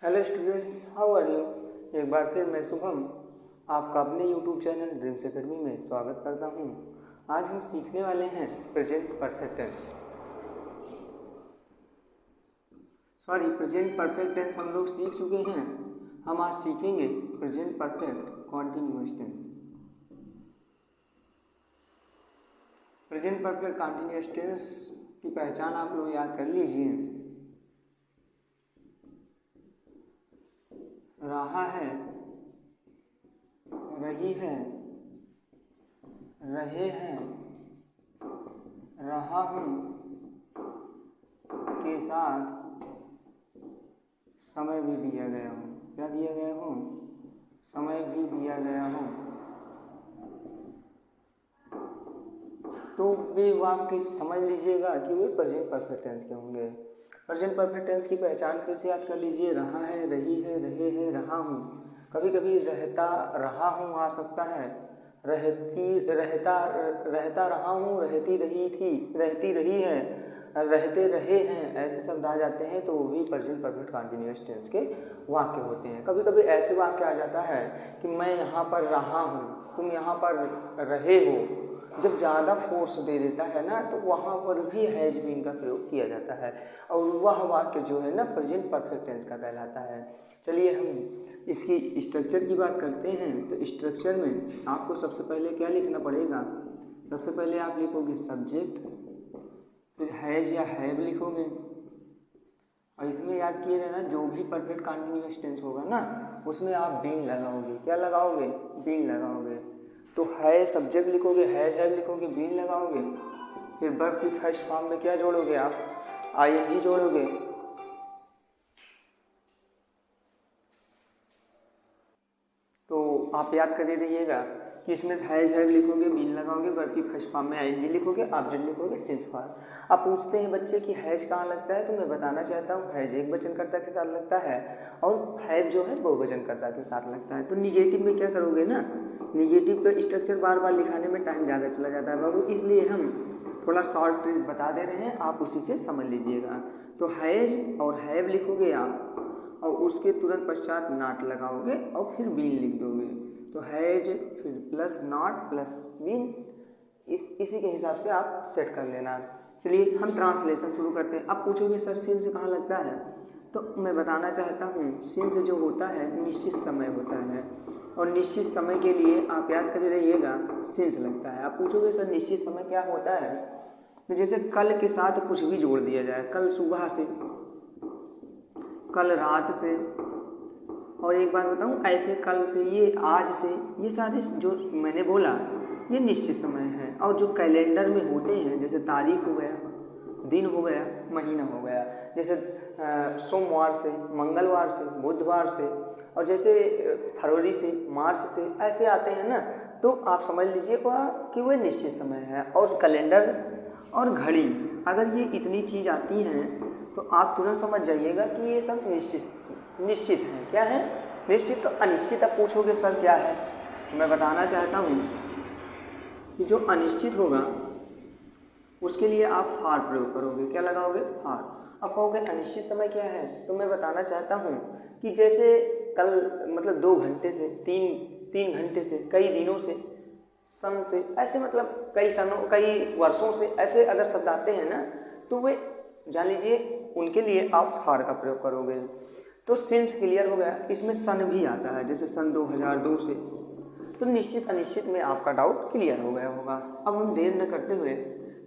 Hello students, how are you. एक बार फिर मैं शुभम आपका अपने यूट्यूब चैनल ड्रीम्स एकेडमी में स्वागत करता हूं। आज हम सीखने वाले हैं present perfect tense. Present perfect tense हम लोग सीख चुके हैं। हम आज सीखेंगे present perfect continuous tense. Present perfect continuous tense की पहचान आप लोग याद कर लीजिए। रहा है, रही है, रहे हैं, रहा हूँ के साथ समय भी दिया गया हो। क्या दिया गया हो? समय भी दिया गया हो। तो वे वाक्य समझ लीजिएगा कि वे प्रेजेंट परफेक्ट टेंस के होंगे। प्रेजेंट परफेक्ट टेंस की पहचान फिर से याद कर लीजिए। रहा है, रही है, रहे हैं, रहा हूँ। कभी कभी रहता रहा हूँ आ सकता है, रहता रहा हूँ, रहती रही थी, रहती रही है, रहते रहे हैं, ऐसे शब्द आ जाते हैं तो वो भी प्रेजेंट परफेक्ट कॉन्टिन्यूअस टेंस के वाक्य होते हैं। कभी कभी ऐसे वाक्य आ जाता है कि मैं यहाँ पर रहा हूँ, तुम यहाँ पर रहे हो। जब ज़्यादा फोर्स दे देता है ना तो वहाँ पर भी हैज बीन का प्रयोग किया जाता है और वह वाक्य जो है ना प्रेजेंट परफेक्ट टेंस का कहलाता है। चलिए हम इसकी स्ट्रक्चर की बात करते हैं। तो स्ट्रक्चर में आपको सबसे पहले क्या लिखना पड़ेगा? सबसे पहले आप लिखोगे सब्जेक्ट, फिर हैज या हैव लिखोगे और इसमें याद किए रहना जो भी परफेक्ट कॉन्टिन्यूअस टेंस होगा ना उसमें आप बीन लगाओगे। क्या लगाओगे? बीन लगाओगे। तो है सब्जेक्ट लिखोगे, हैज हैव लिखोगे, बीन लगाओगे। फिर वर्ब की फर्स्ट फॉर्म में क्या जोड़ोगे आप? आईएनजी जोड़ोगे। तो आप याद कर रहिएगा कि इसमें हैज हैव लिखोगे, बीन लगाओगे, वर्ब की फर्स्ट फॉर्म में आईएनजी लिखोगे, ऑब्जेक्ट लिखोगे, सिंस फॉर्म। आप पूछते हैं बच्चे कि हैज कहाँ लगता है, तो मैं बताना चाहता हूँ हैज एक वचनकर्ता के साथ लगता है और हैव जो है बहुवचनकर्ता के साथ लगता है। तो निगेटिव में क्या करोगे ना, निगेटिव का स्ट्रक्चर बार बार लिखाने में टाइम ज़्यादा चला जाता है बाबू, इसलिए हम थोड़ा शॉर्ट ट्रिक बता दे रहे हैं, आप उसी से समझ लीजिएगा। तो हैज और हैव लिखोगे आप और उसके तुरंत पश्चात नॉट लगाओगे और फिर बीन लिख दोगे। तो हैज फिर प्लस नॉट प्लस बीन, इसी के हिसाब से आप सेट कर लेना। चलिए हम ट्रांसलेशन शुरू करते हैं। अब पूछोगे सर सिंस कहाँ लगता है, तो मैं बताना चाहता हूँ सिंस जो होता है निश्चित समय होता है और निश्चित समय के लिए आप याद कर रहिएगा सिंस लगता है। आप पूछोगे सर निश्चित समय क्या होता है, तो जैसे कल के साथ कुछ भी जोड़ दिया जाए, कल सुबह से, कल रात से, और एक बात बताऊं ऐसे कल से, ये आज से, ये सारे जो मैंने बोला ये निश्चित समय है। और जो कैलेंडर में होते हैं जैसे तारीख हो गया, दिन हो गया, महीना हो गया, जैसे सोमवार से, मंगलवार से, बुधवार से, और जैसे फरवरी से, मार्च से, ऐसे आते हैं ना, तो आप समझ लीजिएगा कि वह निश्चित समय है। और कैलेंडर और घड़ी अगर ये इतनी चीज़ आती हैं तो आप तुरंत समझ जाइएगा कि ये सब निश्चित है। क्या है? निश्चित। तो अनिश्चित आप पूछोगे सर क्या है, तो मैं बताना चाहता हूँ कि जो अनिश्चित होगा उसके लिए आप फार प्रयोग करोगे। क्या लगाओगे? फार। अब कहोगे अनिश्चित समय क्या है, तो मैं बताना चाहता हूँ कि जैसे कल मतलब 2 घंटे से, 3 घंटे से, कई दिनों से, सन से, ऐसे मतलब कई सनों, कई वर्षों से, ऐसे अगर शब्द आते हैं ना तो वे जान लीजिए उनके लिए आप फार का प्रयोग करोगे। तो सिंस क्लियर हो गया। इसमें सन भी आता है जैसे सन 2002 से। तो निश्चित अनिश्चित में आपका डाउट क्लियर हो गया होगा। अब हम देर न करते हुए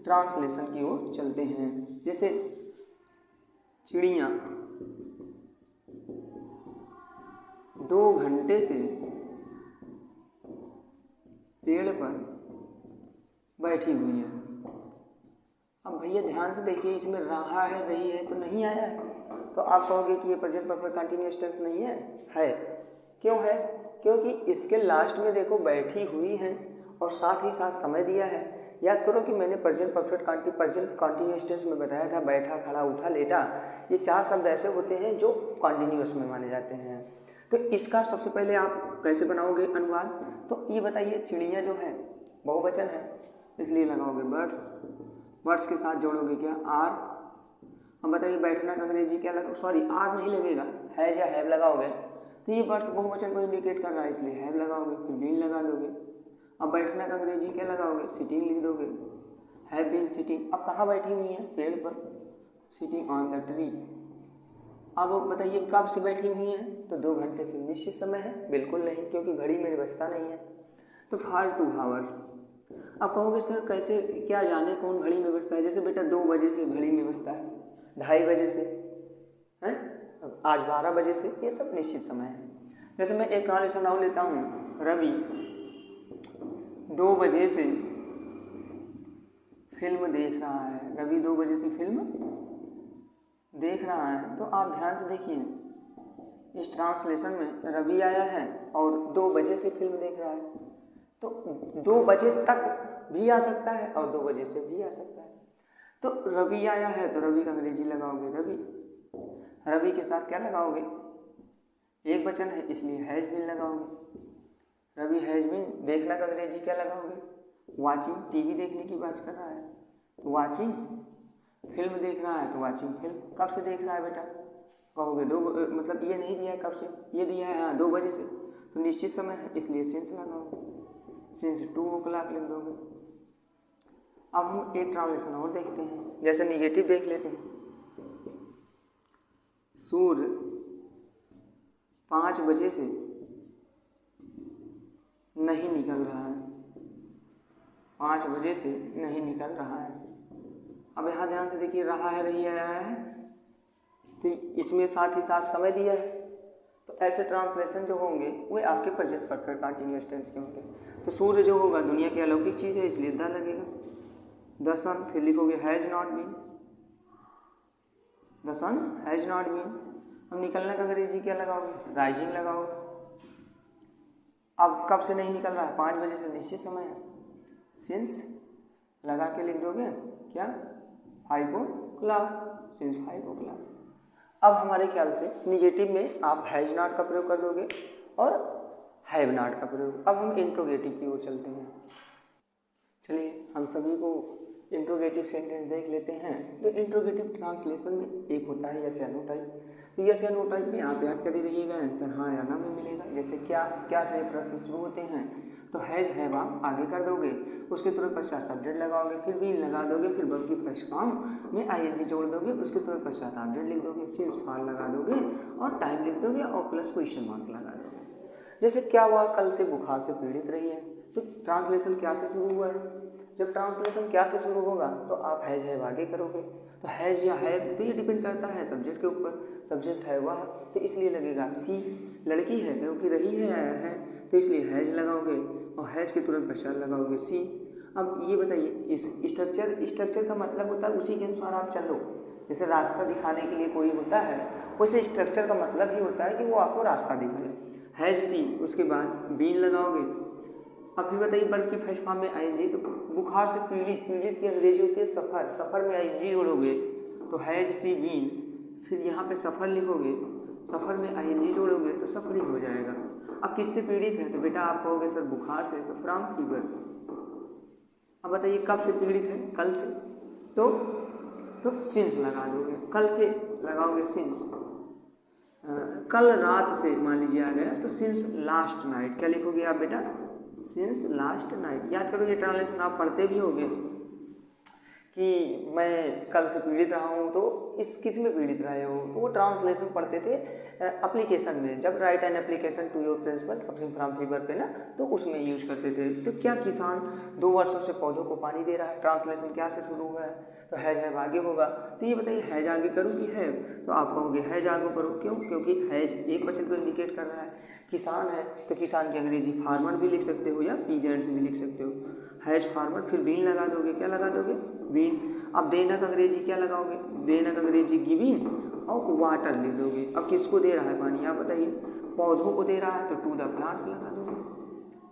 ट्रांसलेशन की ओर चलते हैं। जैसे चिड़िया 2 घंटे से पेड़ पर बैठी हुई है। अब भैया ध्यान से देखिए, इसमें रहा है, रही है तो नहीं आया है, तो आप कहोगे कि ये प्रेजेंट परफेक्ट कंटिन्यूअस टेंस नहीं है। है। क्यों है? क्योंकि इसके लास्ट में देखो बैठी हुई है और साथ ही साथ समय दिया है। याद करो कि मैंने प्रेजेंट कंटिन्यूअस टेंस में बताया था बैठा, खड़ा, उठा, लेटा, ये 4 शब्द ऐसे होते हैं जो कंटिन्यूअस में माने जाते हैं। तो इसका सबसे पहले आप कैसे बनाओगे अनुवाद, तो ये बताइए। चिड़िया जो है बहुवचन है इसलिए लगाओगे बर्ड्स, वर्ड्स के साथ जोड़ोगे क्या? आर, अब बताइए बैठना का अंग्रेजी क्या लगा, सॉरी आर नहीं लगेगा, हैज या हैव लगाओगे तो ये वर्ड्स बहुवचन को इंडिकेट कर रहा है इसलिए हैव लगाओगे, फिर बीन लगा दोगे। अब बैठना का अंग्रेजी क्या लगाओगे, सिटिंग लिख दोगे, हैव बीन सिटिंग। अब कहाँ बैठी हुई है, पेड़ पर, सिटिंग ऑन द ट्री। अब बताइए कब से बैठी हुई है, तो 2 घंटे से। निश्चित समय है, बिल्कुल नहीं, क्योंकि घड़ी में व्यवस्था नहीं है, तो फॉर 2 आवर्स। अब कहोगे सर कैसे क्या जाने कौन घड़ी में व्यवस्था है, जैसे बेटा 2 बजे से घड़ी में व्यवस्था है, 2:30 बजे से है, आज 12 बजे से, ये सब निश्चित समय है। जैसे मैं एक ट्रांसलेशन और लेता हूँ, रवि 2 बजे से फिल्म देख रहा है, रवि 2 बजे से फिल्म देख रहा है। तो आप ध्यान से देखिए इस ट्रांसलेशन में रवि आया है और 2 बजे से फिल्म देख रहा है, तो 2 बजे तक भी आ सकता है और 2 बजे से भी आ सकता है। तो रवि आया है तो रवि का अंग्रेजी लगाओगे रवि, रवि के साथ क्या लगाओगे, एक वचन है इसलिए हैज बीन लगाओगे, रवि हैज बीन। देखना का अंग्रेजी क्या लगाओगे, वाचिंग, टीवी देखने की बात कर रहा है तो वाचिंग, फिल्म देख रहा है तो वाचिंग फिल्म। कब से देख रहा है बेटा, कहोगे 2, मतलब ये नहीं दिया है कब से, ये दिया है हाँ 2 बजे से, तो निश्चित समय है इसलिए सिंस लगाओगे, सिंस 2 o'clock लिख दोगे। अब हम एक ट्रांसलेशन और देखते हैं, जैसे निगेटिव देख लेते हैं, सूर्य 5 बजे से नहीं निकल रहा है, 5 बजे से नहीं निकल रहा है। अब यहाँ ध्यान से देखिए रहा है, रही है, तो इसमें साथ ही साथ समय दिया है, तो ऐसे ट्रांसलेशन जो होंगे वे आपके प्रेजेंट परफेक्ट कंटीन्यूअस टेंस के होंगे। तो सूर्य जो होगा दुनिया की अलौकिक चीज़ है इसलिए द लगेगा, द सन, फिर लिखोगे has not been, the sun has not been. अब निकलने का अंग्रेजी क्या लगाओगे, राइजिंग लगाओगे। अब कब से नहीं निकल रहा है, 5 बजे से, निश्चित समय है, सिंस लगा के लिख दोगे क्या, 5 o'clock, सिंस 5 o'clock। अब हमारे ख्याल से निगेटिव में आप हैज नॉट का प्रयोग कर दोगे और हैव नॉट का प्रयोग। अब हम इंट्रोगेटिव की ओर चलते हैं। चलिए हम सभी को इंट्रोगेटिव सेंटेंस देख लेते हैं। तो इंट्रोगेटिव ट्रांसलेशन में एक होता है यस या नो टाइप, तो यस या नो टाइप में आप याद कर ही रहिएगा, आंसर हाँ या ना में मिलेगा। जैसे क्या से प्रश्न शुरू होते हैं, तो हैज हैव आप आगे कर दोगे, उसके तुरंत पश्चात सब्जेक्ट लगाओगे, फिर बीन लगा दोगे, फिर वर्ब की फर्स्ट फॉर्म में आईएनजी जोड़ दोगे, उसके तुरंत पश्चात ऑब्जेक्ट लिख दोगे, सिंस फॉर लगा दोगे और टाइम लिख दोगे और प्लस क्वेश्चन मार्क लगा दोगे। जैसे क्या हुआ, कल से बुखार से पीड़ित रही है, तो ट्रांसलेशन क्या से शुरू हुआ है, जब ट्रांसलेशन क्या से शुरू होगा तो आप हैज हैव आगे करोगे, तो हैज या हैव तो ये डिपेंड करता है सब्जेक्ट के ऊपर, सब्जेक्ट है वह तो इसलिए लगेगा सी, लड़की है क्योंकि रही है आया है तो इसलिए हैज लगाओगे और हैज के तुरंत पश्चात लगाओगे सी। अब ये बताइए इस स्ट्रक्चर का मतलब होता है उसी के अनुसार आप चलो, जैसे रास्ता दिखाने के लिए कोई होता है वैसे स्ट्रक्चर का मतलब ही होता है कि वो आपको रास्ता दिखाए। हैज सी, उसके बाद बीन लगाओगे। अब फिर बताइए वर्ब की फर्स्ट फॉर्म में आईएनजी, तो बुखार से पीड़ित की अंग्रेजी होती है सफ़र, सफ़र में आईएनजी जोड़ोगे तो हैज सी बीन, फिर यहाँ पे सफ़र लिखोगे, सफ़र में आईएनजी जोड़ोगे तो सफरिंग हो जाएगा। अब किससे पीड़ित है, तो बेटा आप कहोगे सर बुखार से, तो फ्रॉम फीवर। अब बताइए कब से पीड़ित है, कल से, तो सिंस लगा दोगे, कल से लगाओगे सिंस। कल रात से मान लीजिए आ गया तो सिंस लास्ट नाइट, क्या लिखोगे आप बेटा, सिंस लास्ट नाइट। याद करो ये ट्रांसलेशन आप पढ़ते भी होंगे कि मैं कल से पीड़ित रहा हूँ, तो इस किस में पीड़ित रहे हो, तो वो ट्रांसलेशन पढ़ते थे एप्लीकेशन में, जब write an application to your principal suffering from fever पे ना, तो उसमें यूज करते थे। तो क्या किसान 2 वर्षों से पौधों को पानी दे रहा है, ट्रांसलेशन क्या से शुरू हुआ है, तो हैज आगे होगा। तो ये बताइए हैज आगे करूँ कि है, तो आप कहोगे हैज आगे करो, क्यों, क्योंकि हैज एक वचन को इंडिकेट कर रहा है। किसान है तो किसान की अंग्रेजी फार्मर भी लिख सकते हो या पीजेंट्स भी लिख सकते हो, हैज फार्मर, फिर बीन लगा दोगे, क्या लगा दोगे, बीन। अब देना का अंग्रेजी क्या लगाओगे, देना का अंग्रेजी गिविंग और वाटर लिख दोगे। अब किसको दे रहा है पानी, आप बताइए, पौधों को दे रहा है तो टू द प्लांट्स लगा दोगे,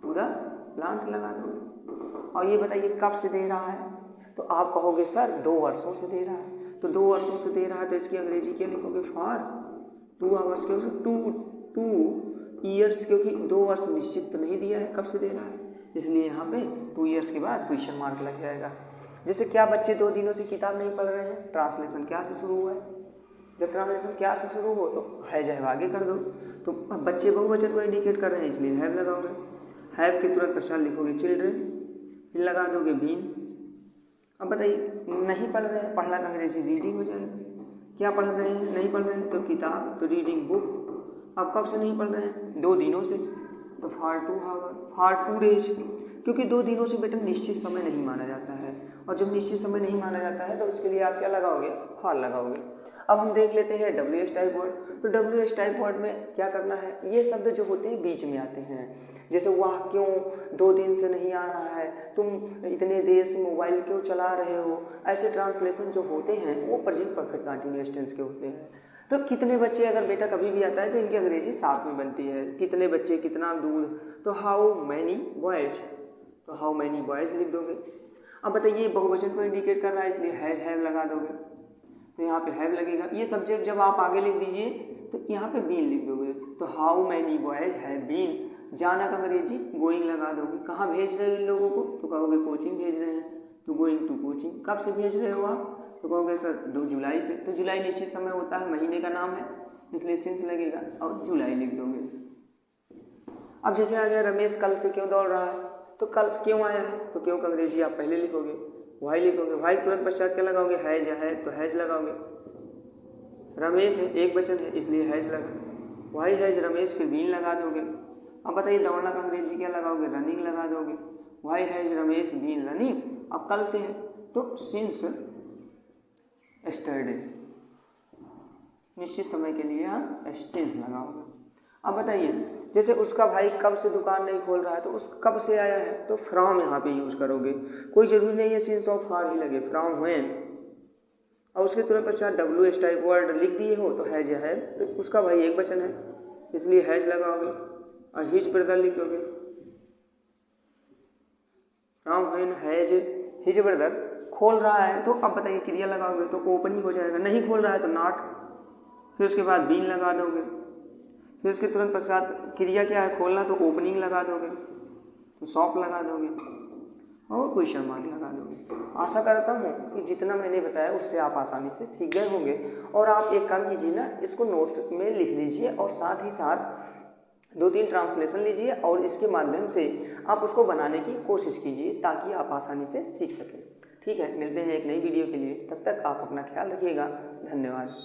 टू द प्लांट्स लगा दोगे। और ये बताइए कब से दे रहा है, तो आप कहोगे सर 2 वर्षों से दे रहा है, तो 2 वर्षों से दे रहा है तो इसकी अंग्रेजी क्या लिखोगे, फॉर 2 आवर्स, क्योंकि 2 ईयर्स, क्योंकि 2 वर्ष निश्चित तो नहीं दिया है कब से दे रहा है, इसलिए यहाँ पे 2 ईयर्स के बाद क्वेश्चन मार्क लग जाएगा। जैसे क्या बच्चे 2 दिनों से किताब नहीं पढ़ रहे हैं, ट्रांसलेशन क्या से शुरू हुआ है। जब ट्रांसलेशन क्या से शुरू हो तो हैज हैव आगे कर दो। तो अब बच्चे बहुवचन को इंडिकेट कर रहे हैं इसलिए हैव लगाओगे। हैव के तुरंत पश्चात लिखोगे चिल्ड्रन, फिर लगा दोगे बीन। अब बताइए नहीं पढ़ रहे हैं, पढ़ना अंग्रेजी रीडिंग हो जाएगा। क्या पढ़ रहे हैं, नहीं पढ़ रहे हैं तो किताब, तो रीडिंग बुक। अब कब से नहीं पढ़ रहे हैं, 2 दिनों से, तो फॉर 2 आवर, फॉर 2 डेज, क्योंकि 2 दिनों से बेटा निश्चित समय नहीं माना जाता है। और जब निश्चित समय नहीं माना जाता है तो उसके लिए आप क्या लगाओगे, फॉर लगाओगे। अब हम देख लेते हैं WH टाइप वर्ड। तो WH टाइप वर्ड में क्या करना है, ये शब्द जो होते हैं बीच में आते हैं। जैसे वह क्यों 2 दिन से नहीं आ रहा है, तुम इतने देर से मोबाइल क्यों चला रहे हो, ऐसे ट्रांसलेशन जो होते हैं वो प्रेजेंट परफेक्ट कंटीन्यूअस टेंस के होते हैं। तो कितने बच्चे अगर बेटा कभी भी आता है तो इनकी अंग्रेजी साथ में बनती है। कितने बच्चे, कितना दूध, तो हाउ मैनी बॉयज, तो हाउ मैनी बॉयज लिख दोगे। अब बताइए बहुवचन को इंडिकेट कर रहा है इसलिए हैज हैव लगा दोगे, तो यहाँ पे हैव लगेगा। ये सब्जेक्ट जब आप आगे लिख दीजिए तो यहाँ पे बीन लिख दोगे, तो how many boys have been. जाना का अंग्रेजी गोइंग लगा दोगे। कहाँ भेज रहे हो इन लोगों को, तो कहोगे कोचिंग भेज रहे हैं, तो गोइंग टू कोचिंग। कब से भेज रहे हो आप, तो कहोगे सर 2 जुलाई से। तो जुलाई निश्चित समय होता है, महीने का नाम है, इसलिए सिंस लगेगा और जुलाई लिख दोगे। अब जैसे आ गया रमेश कल से क्यों दौड़ रहा है, तो कल क्यों आया है, तो क्यों का अंग्रेजी आप पहले लिखोगे, वाई लिखोगे। वाई तुरंत पश्चात क्या लगाओगे, हैज है, तो हैज लगाओगे। रमेश है, एक वचन है इसलिए हैज लगा, वाई हैज रमेश, फिर बीन लगा दोगे। अब बताइए दौड़ना का अंग्रेजी क्या लगाओगे, रनिंग लगा दोगे। Why has Ramesh been running. अब कल से है तो सिंस एस्टरडे, निश्चित समय के लिए आप सिंस लगाओगे। अब बताइए जैसे उसका भाई कब से दुकान नहीं खोल रहा है, तो उस कब से आया है, तो फ्रॉम यहाँ पे यूज करोगे। कोई जरूरी नहीं है सिंस और फॉर ही लगे, फ्रॉम व्हेन। और उसके तुरंत पश्चात WH टाइप वर्ड लिख दिए हो तो हैज है, तो उसका भाई एक वचन है इसलिए हैज लगाओगे और हिज ब्रदर लिख दोगे। From when has his brother खोल रहा है, तो अब बताइए क्रिया लगाओगे तो ओपन ही हो जाएगा। नहीं खोल रहा है तो नॉट, फिर उसके बाद बीन लगा दोगे। फिर उसके तुरंत पश्चात क्रिया क्या है, खोलना, तो ओपनिंग लगा दोगे, तो शॉप लगा दोगे और क्वेश्चन मार्क लगा दोगे। आशा करता हूँ कि जितना मैंने बताया उससे आप आसानी से सीख गए होंगे। और आप एक काम कीजिए ना, इसको नोट्स में लिख लीजिए और साथ ही साथ 2-3 ट्रांसलेशन लीजिए और इसके माध्यम से आप उसको बनाने की कोशिश कीजिए ताकि आप आसानी से सीख सकें। ठीक है, मिलते हैं एक नई वीडियो के लिए, तब तक आप अपना ख्याल रखिएगा। धन्यवाद।